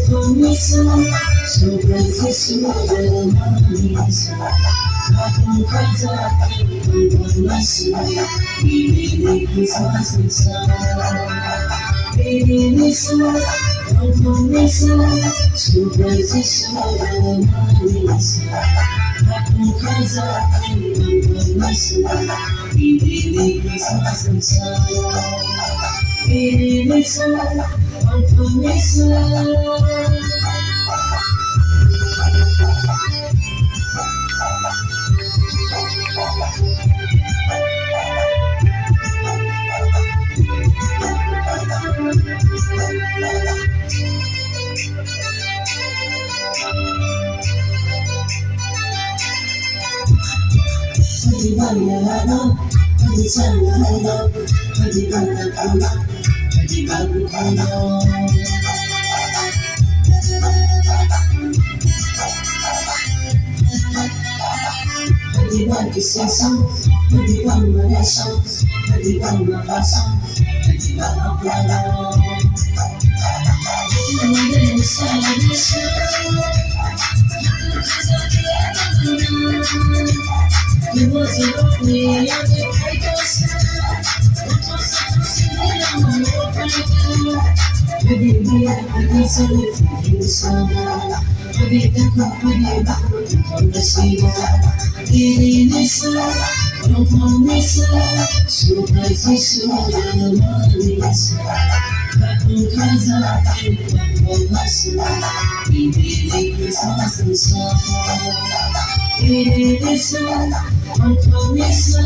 Komisa, superficial romanisa. Aku kaza pembanasa, ini kisah sengsara. Ini kisah komisa, superficial romanisa. Aku kaza pembanasa, ini kisah sengsara. Ini kisah komisa. Pagi bayar, pagi sangat, pagi bangga kalah, pagi bagu kalah. Pagi bagi sesam, pagi bangga resam, pagi bangga pasang, pagi bangga kalah. Ini salah it wasn't only I did I just it was something that I'm not right. Baby, I did something you saw. Baby, the company back on the sea. It is on this superficial romantic. Aku kaza pembanasa, ini kisah sengsara. Ini kisah komisa.